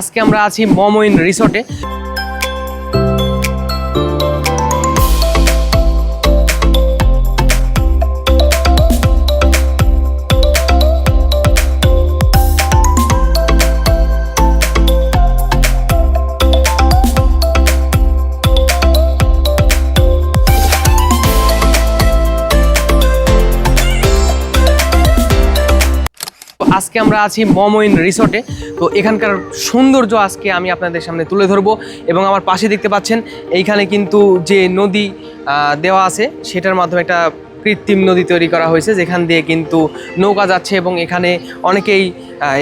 আজকে আমরা আছি মমইন রিসোর্টে। আজকে আমরা আছি মমইন রিসোর্টে। তো এখানকার সৌন্দর্য আজকে আমি আপনাদের সামনে তুলে ধরবো। এবং আমার পাশে দেখতে পাচ্ছেন এইখানে কিন্তু যে নদী দেওয়া আছে সেটার মাধ্যমে একটা কৃত্রিম নদী তৈরি করা হয়েছে, যেখান দিয়ে কিন্তু নৌকা যাচ্ছে এবং এখানে অনেকেই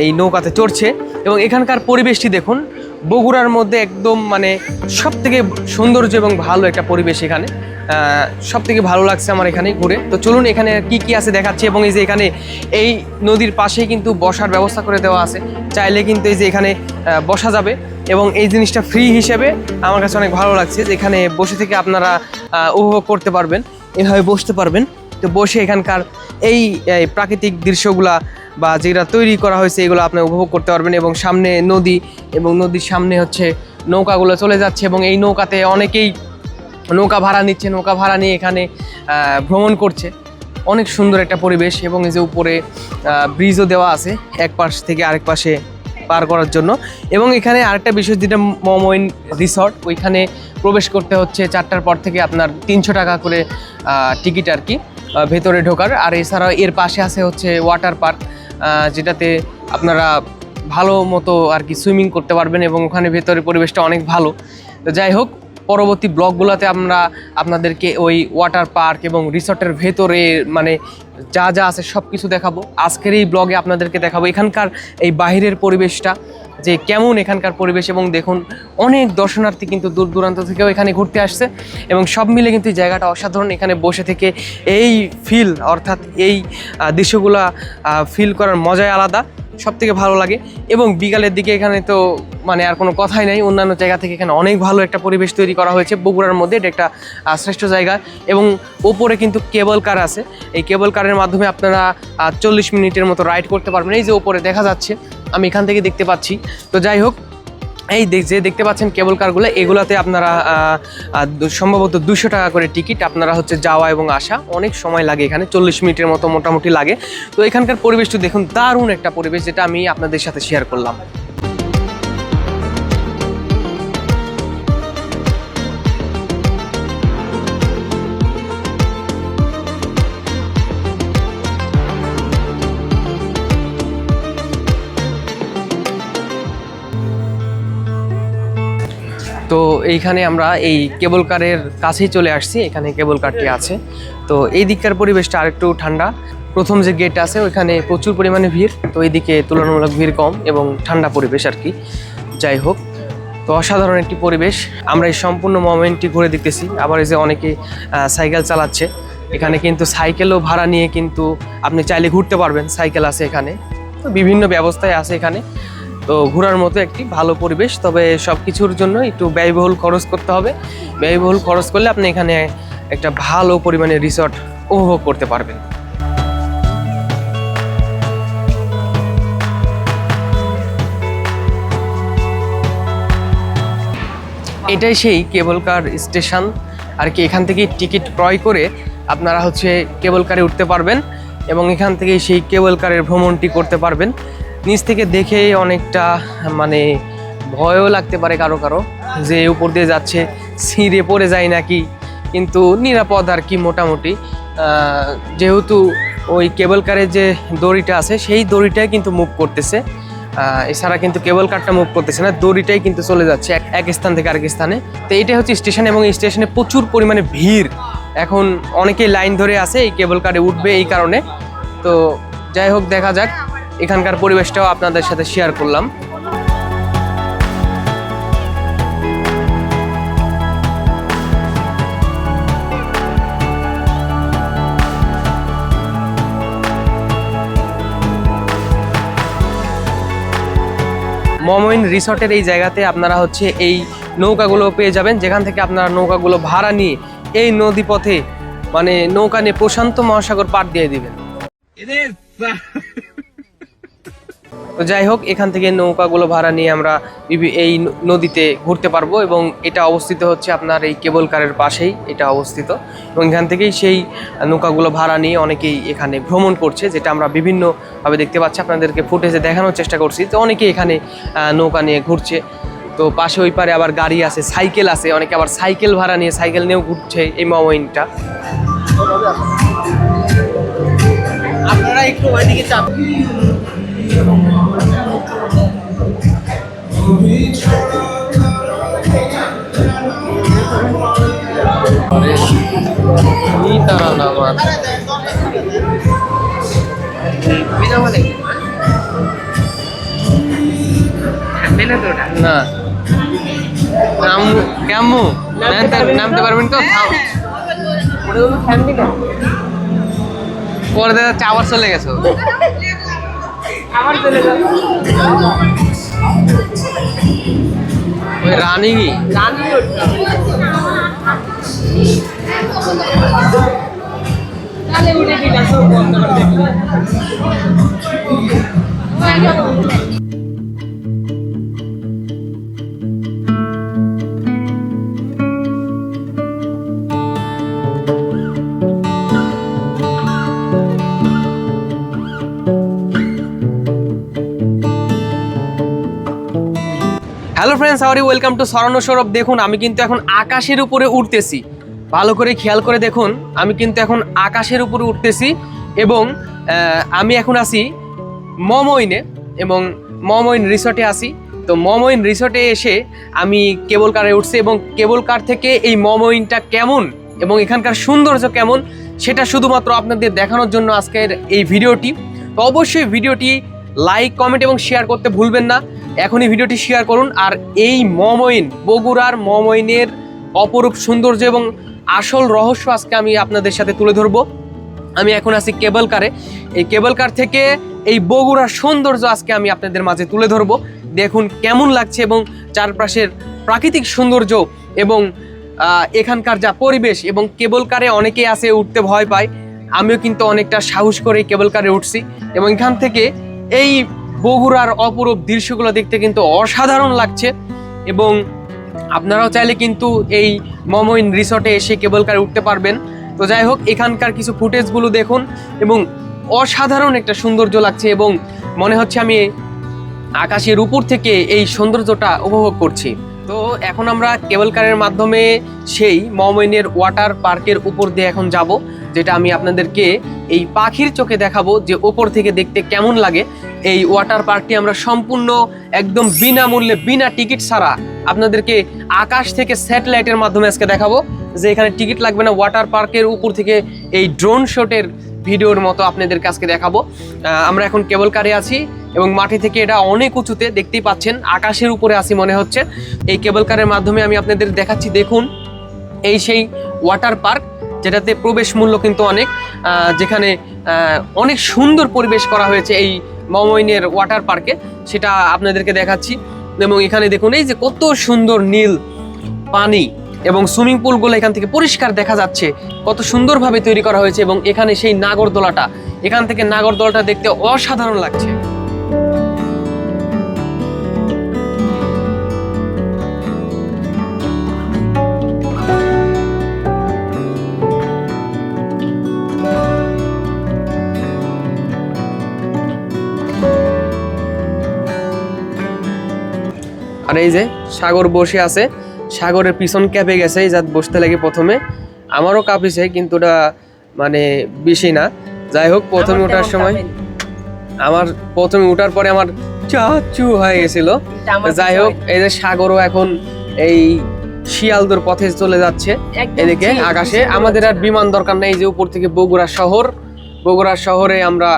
এই নৌকাতে চড়ছে। এবং এখানকার পরিবেশটি দেখুন, বগুড়ার মধ্যে একদম মানে সবথেকে সৌন্দর্য এবং ভালো একটা পরিবেশ। এখানে সবথেকে ভালো লাগছে আমার এখানে ঘুরে। তো চলুন এখানে কি কি আছে দেখাচ্ছি। এবং এই যে এখানে এই নদীর পাশেই কিন্তু বসার ব্যবস্থা করে দেওয়া আছে, চাইলে কিন্তু এই যে এখানে বসা যাবে। এবং এই জিনিসটা ফ্রি হিসেবে আমার কাছে অনেক ভালো লাগছে, যে এখানে বসে থেকে আপনারা উপভোগ করতে পারবেন, এভাবে বসতে পারবেন। তো বসে এখানকার এই প্রাকৃতিক দৃশ্যগুলা বা যেটা তৈরি করা হয়েছে এগুলো আপনি উপভোগ করতে পারবেন। এবং সামনে নদী, এবং নদীর সামনে হচ্ছে নৌকাগুলো চলে যাচ্ছে এবং এই নৌকাতে অনেকেই নৌকা ভাড়া নিচ্ছে, নৌকা ভাড়া নিয়ে এখানে ভ্রমণ করছে। অনেক সুন্দর একটা পরিবেশ। এবং এই যে উপরে ব্রিজও দেওয়া আছে এক পাশ থেকে আরেক পাশে পার করার জন্য। এবং এখানে আরেকটা বিষয়, যেটা মমইন রিসর্ট, ওইখানে প্রবেশ করতে হচ্ছে 4টার পর থেকে আপনার 300 টাকা করে টিকিট আর কি ভেতরে ঢোকার। আর এছাড়াও এর পাশে আছে হচ্ছে ওয়াটার পার্ক, যেটাতে আপনারা ভালো মতো আর কি সুইমিং করতে পারবেন। এবং ওখানে ভেতরে পরিবেশটা অনেক ভালো। তো যাই হোক, পরবর্তী ব্লগগুলোতে আমরা আপনাদেরকে ওই ওয়াটার পার্ক এবং রিসর্টের ভেতরে মানে যা যা আছে সব কিছু দেখাবো। আজকের এই ব্লগে আপনাদেরকে দেখাবো এখানকার এই বাহিরের পরিবেশটা, যে কেমন এখানকার পরিবেশ। এবং দেখুন, অনেক দর্শনার্থী কিন্তু দূর দূরান্ত থেকেও এখানে ঘুরতে আসছে। এবং সব মিলে কিন্তু এই জায়গাটা অসাধারণ। এখানে বসে থেকে এই ফিল, অর্থাৎ এই দৃশ্যগুলা ফিল করার মজাই আলাদা, সব থেকে ভালো লাগে। এবং বিকালের দিকে এখানে তো মানে আর কোনো কথাই নাই, অন্যান্য জায়গা থেকে এখানে অনেক ভালো একটা পরিবেশ তৈরি করা হয়েছে বগুড়ার মধ্যে। এটা একটা শ্রেষ্ঠ জায়গা। এবং ওপরে কিন্তু কেবল কার আছে, এই কেবল কারের মাধ্যমে আপনারা 40 মিনিটের মতো রাইড করতে পারবেন। এই যে ওপরে দেখা যাচ্ছে, আমি এখান থেকে দেখতে পাচ্ছি। তো যাই হোক, এই যে দেখতে পাচ্ছেন কেবল কারগুলো, এগুলাতে আপনারা সম্ভবত 200 টাকা করে টিকিট। আপনারা হচ্ছে যাওয়া এবং আসা অনেক সময় লাগে, এখানে 40 মিনিটের মতো মোটামুটি লাগে। তো এখানকার পরিবেশটা দেখুন, দারুণ একটা পরিবেশ, যেটা আমি আপনাদের সাথে শেয়ার করলাম। তো এইখানে আমরা এই কেবল কারের কাছেই চলে আসছি, এখানে কেবল কারটি আছে। তো এই দিককার পরিবেশটা আরেকটু ঠান্ডা। প্রথম যে গেট আছে ওইখানে প্রচুর পরিমাণে ভিড়, তো এইদিকে তুলনামূলক ভিড় কম এবং ঠান্ডা পরিবেশ আর কি। যাই হোক, তো অসাধারণ একটি পরিবেশ। আমরা এই সম্পূর্ণ মোমেন্টটি ঘুরে দেখতেছি। আবার এই যে অনেকে সাইকেল চালাচ্ছে, এখানে কিন্তু সাইকেলও ভাড়া নিয়ে কিন্তু আপনি চাইলে ঘুরতে পারবেন, সাইকেল আছে এখানে। তো বিভিন্ন ব্যবস্থায় আছে এখানে। তো ঘোরার মতো একটি ভালো পরিবেশ, তবে সব কিছুর জন্য একটু ব্যয়বহুল খরচ করতে হবে। ব্যয়বহুল খরচ করলে আপনি এখানে একটা ভালো পরিমাণে রিসর্ট উপভোগ করতে পারবেন। এটাই সেই কেবল কার স্টেশন আর কি। এখান থেকে টিকিট ক্রয় করে আপনারা হচ্ছে কেবল কারে উঠতে পারবেন এবং এখান থেকে সেই কেবল কারের ভ্রমণটি করতে পারবেন। নিচ থেকে দেখে অনেকটা মানে ভয়ও লাগতে পারে কারো কারো, যে উপর দিয়ে যাচ্ছে ছিঁড়ে পড়ে যায় নাকি, কিন্তু নিরাপদ আর কি মোটামুটি। যেহেতু ওই কেবল কারের যে দড়িটা আছে সেই দড়িটাই কিন্তু মুভ করতেছে, এছাড়া কিন্তু কেবল কারটা মুভ করতেছে না, দড়িটাই কিন্তু চলে যাচ্ছে এক স্থান থেকে আরেক স্থানে। তো এইটাই হচ্ছে স্টেশন এবং এই স্টেশনে প্রচুর পরিমাণে ভিড়। এখন অনেকেই লাইন ধরে আছে এই কেবল কারে উঠবে এই কারণে। তো যাই হোক, দেখা যাক। এখানকার পরিবেশটাও আপনাদের সাথে শেয়ার করলাম। মমইন রিসর্টের এই জায়গাতে আপনারা হচ্ছে এই নৌকাগুলো পেয়ে যাবেন, যেখান থেকে আপনারা নৌকাগুলো ভাড়া নিয়ে এই নদী পথে মানে নৌকা নিয়ে প্রশান্ত মহাসাগর পার দিয়ে দিবেন। তো যাই হোক, এখান থেকে নৌকাগুলো ভাড়া নিয়ে আমরা এই নদীতে ঘুরতে পারবো এবং এটা অবস্থিত হচ্ছে আপনার এই কেবল কারের পাশেই এটা অবস্থিত এবং এখান থেকেই সেই নৌকাগুলো ভাড়া নিয়ে অনেকেই এখানে ভ্রমণ করছে, যেটা আমরা বিভিন্নভাবে দেখতে পাচ্ছি, আপনাদেরকে ফুটেজে দেখানোর চেষ্টা করছি। তো অনেকেই এখানে নৌকা নিয়ে ঘুরছে। তো পাশে ওই পারে আবার গাড়ি আছে, সাইকেল আছে, অনেকে আবার সাইকেল ভাড়া নিয়ে সাইকেল নিয়েও ঘুরছে এই মমইনটা। আপনারা একটু ওইদিকে চাপ। তারা না আমার না কেমন নামতে পারবেন তো? পরে দেখা যাচ্ছে আবার চলে গেছো। ওই রানিংই hello friends, how are you? Welcome to সরানো সৌরভ। দেখুন, আমি কিন্তু এখন আকাশের উপরে উঠতেছি। ভালো করে খেয়াল করে দেখুন, আমি কিন্তু এখন আকাশের উপরে উঠতেছি এবং আমি এখন আছি মমইনে এবং মমইন রিসর্টে আছি। তো মমইন রিসর্টে এসে আমি কেবল কারে উঠছি এবং কেবল কার থেকে এই মমইনটা কেমন এবং এখানকার সৌন্দর্য কেমন সেটা শুধুমাত্র আপনাদের দেখানোর জন্য আজকের এই ভিডিওটি। তো অবশ্যই ভিডিওটি লাইক, কমেন্ট এবং শেয়ার করতে ভুলবেন না। এখনই ভিডিওটি শেয়ার করুন। আর এই মমইন, বগুড়ার মমইনের অপরূপ সৌন্দর্য এবং আসল রহস্য আজকে আমি আপনাদের সাথে তুলে ধরবো। আমি এখন আছি কেবল কারে। এই কেবল কার থেকে এই বগুড়ার সৌন্দর্য আজকে আমি আপনাদের মাঝে তুলে ধরবো। দেখুন কেমন লাগছে এবং চারপাশের প্রাকৃতিক সৌন্দর্য এবং এখানকার যা পরিবেশ। এবং কেবল কারে অনেকেই আছে উঠতে ভয় পায়, আমিও কিন্তু অনেকটা সাহস করে কেবল কারে উঠছি এবং এখান থেকে এই বগুড়ার অপরূপ দৃশ্যগুলো দেখতে কিন্তু অসাধারণ লাগছে। এবং আপনারাও চাইলে কিন্তু এই মমইন রিসর্টে এসে কেবল কারে উঠতে পারবেন। তো যাই হোক, এখানকার কিছু ফুটেজগুলো দেখুন এবং অসাধারণ একটা সৌন্দর্য লাগছে এবং মনে হচ্ছে আমি আকাশের উপর থেকে এই সৌন্দর্যটা উপভোগ করছি। তো এখন আমরা কেবল কারের মাধ্যমে সেই মমইনের ওয়াটার পার্কের উপর দিয়ে এখন যাব, যেটা আমি আপনাদেরকে এই পাখির চোখে দেখাবো যে ওপর থেকে দেখতে কেমন লাগে। এই ওয়াটার পার্কটি আমরা সম্পূর্ণ একদম বিনামূল্যে, বিনা টিকিট ছাড়া আপনাদেরকে আকাশ থেকে স্যাটেলাইটের মাধ্যমে আজকে দেখাবো, যে এখানে টিকিট লাগবে না। ওয়াটার পার্কের উপর থেকে এই ড্রোন শটের ভিডিওর মতো আপনাদেরকে আজকে দেখাবো। আমরা এখন কেবল কারে আছি এবং মাটি থেকে এটা অনেক উঁচুতে, দেখতেই পাচ্ছেন আকাশের উপরে আছি মনে হচ্ছে। এই কেবল কারের মাধ্যমে আমি আপনাদের দেখাচ্ছি। দেখুন, এই সেই ওয়াটার পার্ক যেটাতে প্রবেশ মূল্য কিন্তু অনেক, যেখানে অনেক সুন্দর পরিবেশ করা হয়েছে এই মমইনের ওয়াটার পার্কে, সেটা আপনাদেরকে দেখাচ্ছি। এবং এখানে দেখুন এই যে কত সুন্দর নীল পানি এবং সুইমিং পুলগুলো এখান থেকে পরিষ্কার দেখা যাচ্ছে, কত সুন্দরভাবে তৈরি করা হয়েছে। এবং এখানে সেই নাগরদোলাটা, এখান থেকে নাগরদোলাটা দেখতে অসাধারণ লাগছে। আর এই যে সাগর বসে আছে, সাগরের পিছন ক্যাপে গেছে, এই যা বসতে লাগে প্রথমে। আমারও কাঁপিছে, কিন্তু ওটা মানে বেশি না। যাই হোক, প্রথমে ওঠার সময় আমার প্রথমে ওঠার পরে আমার চাচু হয়ে গেছিল। যাই হোক, এই যে সাগরও এখন এই শিয়ালদর পথে চলে যাচ্ছে এদিকে আকাশে। আমাদের আর বিমান দরকার নেই, যে উপর থেকে বগুড়া শহরে আমরা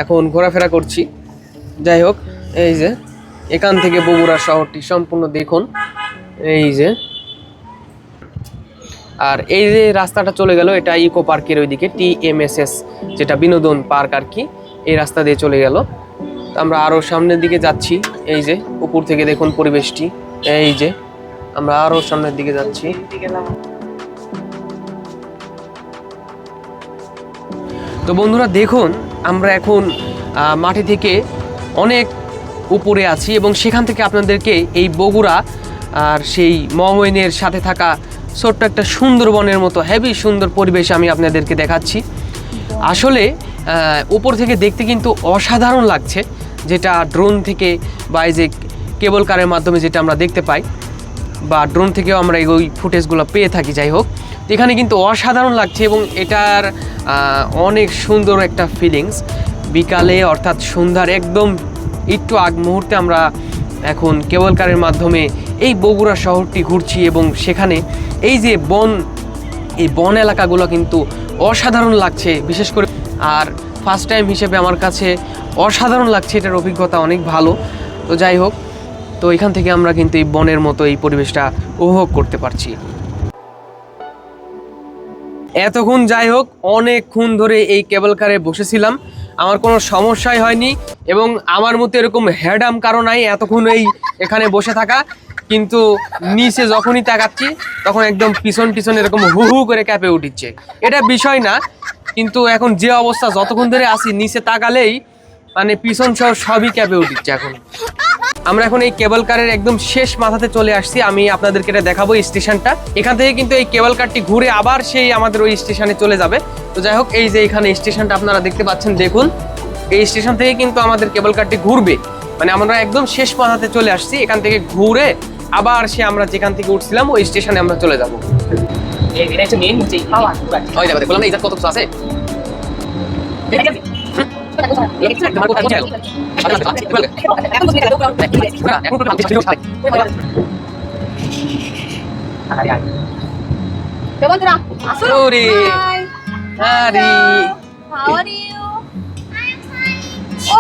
এখন ঘোরাফেরা করছি। যাই হোক, এই যে এখান থেকে বগুড়া শহরটি সম্পূর্ণ দেখুন, এই যে। আর এই যে রাস্তাটা চলে গেল, এটা ইকো পার্কের ওইদিকে, TMSS যেটা বিনোদন পার্ক আর কি, এই রাস্তা দিয়ে চলে গেল। আমরা আরো সামনের দিকে যাচ্ছি। এই যে উপর থেকে দেখুন পরিবেশটি, এই যে আমরা আরো সামনের দিকে যাচ্ছি। তো বন্ধুরা দেখুন, আমরা এখন মাটি থেকে অনেক উপরে আছি এবং সেখান থেকে আপনাদেরকে এই বগুড়া আর সেই মমইনের সাথে থাকা ছোট্ট একটা সুন্দরবনের মতো হেভি সুন্দর পরিবেশ আমি আপনাদেরকে দেখাচ্ছি। আসলে উপর থেকে দেখতে কিন্তু অসাধারণ লাগছে, যেটা ড্রোন থেকে বা এই যে কেবল কারের মাধ্যমে যেটা আমরা দেখতে পাই বা ড্রোন থেকেও আমরা ওই ফুটেজগুলো পেয়ে থাকি। যাই হোক, এখানে কিন্তু অসাধারণ লাগছে এবং এটার অনেক সুন্দর একটা ফিলিংস। বিকালে অর্থাৎ সন্ধ্যার একদম একটু আগ মুহূর্তে আমরা এখন কেবল কারের মাধ্যমে এই বগুড়া শহরটি ঘুরছি এবং সেখানে এই যে এই বন এলাকাগুলো কিন্তু অসাধারণ লাগছে বিশেষ করে। আর ফার্স্ট টাইম হিসেবে আমার কাছে অসাধারণ লাগছে, এটার অভিজ্ঞতা অনেক ভালো। তো যাই হোক, তো এখান থেকে আমরা কিন্তু এই বনের মতো এই পরিবেশটা উপভোগ করতে পারছি। এতক্ষণ যাই হোক অনেকক্ষণ ধরে এই কেবল কারে বসেছিলাম, আমার কোনো সমস্যাই হয়নি এবং আমার মতো এরকম হ্যাডাম কারো নাই এতক্ষণ এখানে বসে থাকা। কিন্তু নিচে যখনই তাকাচ্ছি তখন একদম পিছন এরকম হু হু করে ক্যাপে উঠিচ্ছে। এটা বিষয় না, কিন্তু এখন যে অবস্থা যতক্ষণ ধরে আসি নিচে তাকালেই মানে পিছন সহ সবই ক্যাপে উঠিচ্ছে। এখন আমরা এখন এই কেবল কারের একদম শেষ মাথাতে চলে আসছি। আমি আপনাদেরকে এটা দেখাবো স্টেশনটা। এখান থেকে কিন্তু এই কেবল কারটি ঘুরে আবার সেই আমাদের ওই স্টেশনে চলে যাবে। তো যাই হোক, এই যে এখানে স্টেশনটা আপনারা দেখতে পাচ্ছেন, দেখুন এই স্টেশন থেকে কিন্তু আমাদের কেবল কারটি ঘুরবে, মানে আমরা একদম শেষ মাথাতে চলে আসছি। এখান থেকে ঘুরে আবার সে আমরা যেখান থেকে উঠছিলাম ওই স্টেশনে আমরা চলে যাবো। ওই যাবে বললাম না, এই কত কিছু আছে।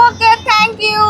Okay, thank you.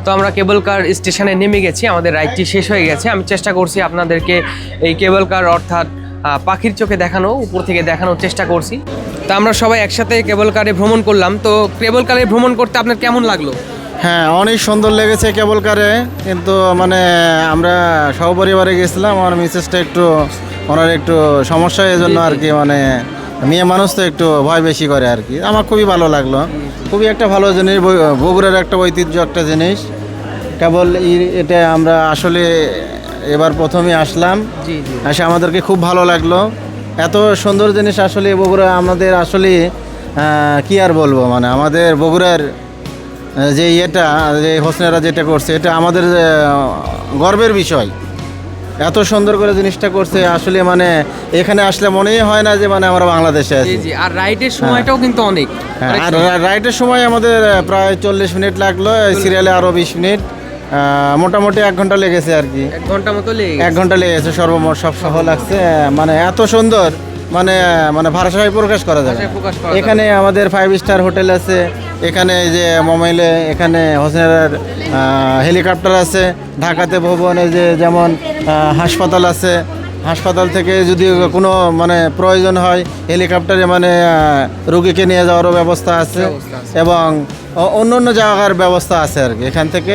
তো আমরা কেবল কার স্টেশনে নেমে গেছি, আমাদের রাইডটি শেষ হয়ে গেছে। আমি চেষ্টা করছি আপনাদেরকে এই কেবল কার অর্থাৎ পাখির চোখে দেখানো, উপর থেকে দেখানোর চেষ্টা করছি। তো আমরা সবাই একসাথে কেবল কারে ভ্রমণ করলাম। তো কেবল কারে ভ্রমণ করতে আপনার কেমন লাগলো? হ্যাঁ, অনেক সুন্দর লেগেছে কেবল কারে, কিন্তু মানে আমরা সপরিবারে গেছিলাম। আমার মিসেসটা একটু ওনার একটু সমস্যা, এই জন্য আর কি, মানে মেয়ে মানুষ তো একটু ভয় বেশি করে আর কি। আমার খুবই ভালো লাগলো, খুবই একটা ভালো জিনিস, বগুড়ার একটা ঐতিহ্য একটা জিনিস কেবল। এটা আমরা আসলে এবার প্রথমে আসলাম, এসে আমাদেরকে খুব ভালো লাগলো। এত সুন্দর জিনিস আসলে বগুড়া আমাদের আসলে কি আর বলবো, মানে আমাদের বগুড়ার যে যে হোসনেরা যেটা করছে, এটা আমাদের গর্বের বিষয়। এত সুন্দর করে জিনিসটা করছে আসলে, মানে এখানে আসলে মনেই হয় না যে মানে আমরা বাংলাদেশে আছি। আর রাইডের সময়টাও কিন্তু অনেক, আর রাইডের সময় আমাদের প্রায় 40 মিনিট লাগলো, সিরিয়ালে আরও 20 মিনিট, মোটামুটি 1 ঘন্টা লেগেছে আর কি। 1 ঘন্টা মতো 1 ঘন্টা লেগেছে সর্বমোট, সব সহ লাগছে। মানে এত সুন্দর, মানে ভাষায় প্রকাশ করা যাবে। এখানে আমাদের 5 স্টার হোটেল আছে, এখানে যে মোবাইলে এখানে হোসেনের হেলিকপ্টার আছে, ঢাকাতে ভবনে যে যেমন হাসপাতাল আছে, হাসপাতাল থেকে যদি কোনো মানে প্রয়োজন হয় হেলিকপ্টারে মানে রোগীকে নিয়ে যাওয়ারও ব্যবস্থা আছে এবং অন্য অন্য জায়গার ব্যবস্থা আছে আর কি। এখান থেকে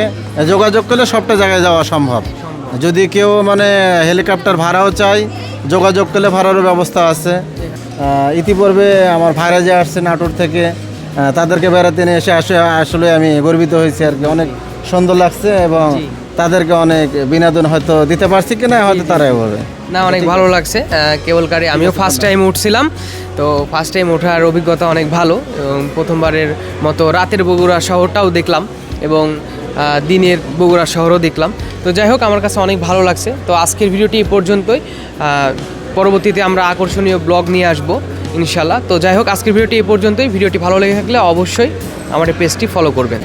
যোগাযোগ করলে সবটা জায়গায় যাওয়া সম্ভব। যদি কেউ মানে হেলিকপ্টার ভাড়াও চায়, যোগাযোগ করলে ভাড়ারও ব্যবস্থা আছে। ইতিপূর্বে আমার ভাইরা যে আসছে নাটোর থেকে, তাদেরকে বেড়াতে নিয়ে এসে আসলে আমি গর্বিত হয়েছি আর কি। অনেক সুন্দর লাগছে এবং তাদেরকে অনেক বিনোদন হয়তো দিতে পারছি কিনা হয়তো তারাই বলবে না। অনেক ভালো লাগছে কেবল কারে। আমিও ফার্স্ট টাইম উঠছিলাম, তো ফার্স্ট টাইম ওঠার অভিজ্ঞতা অনেক ভালো এবং প্রথমবারের মতো রাতের বগুড়া শহরটাও দেখলাম এবং দিনের বগুড়া শহরও দেখলাম। তো যাই হোক, আমার কাছে অনেক ভালো লাগছে। তো আজকের ভিডিওটি এই পর্যন্তই। পরবর্তীতে আমরা আকর্ষণীয় ব্লগ নিয়ে আসবো ইনশাল্লাহ। তো যাই হোক, আজকের ভিডিওটি এই পর্যন্তই। ভিডিওটি ভালো লেগে থাকলে অবশ্যই আমার এই পেজটি ফলো করবেন।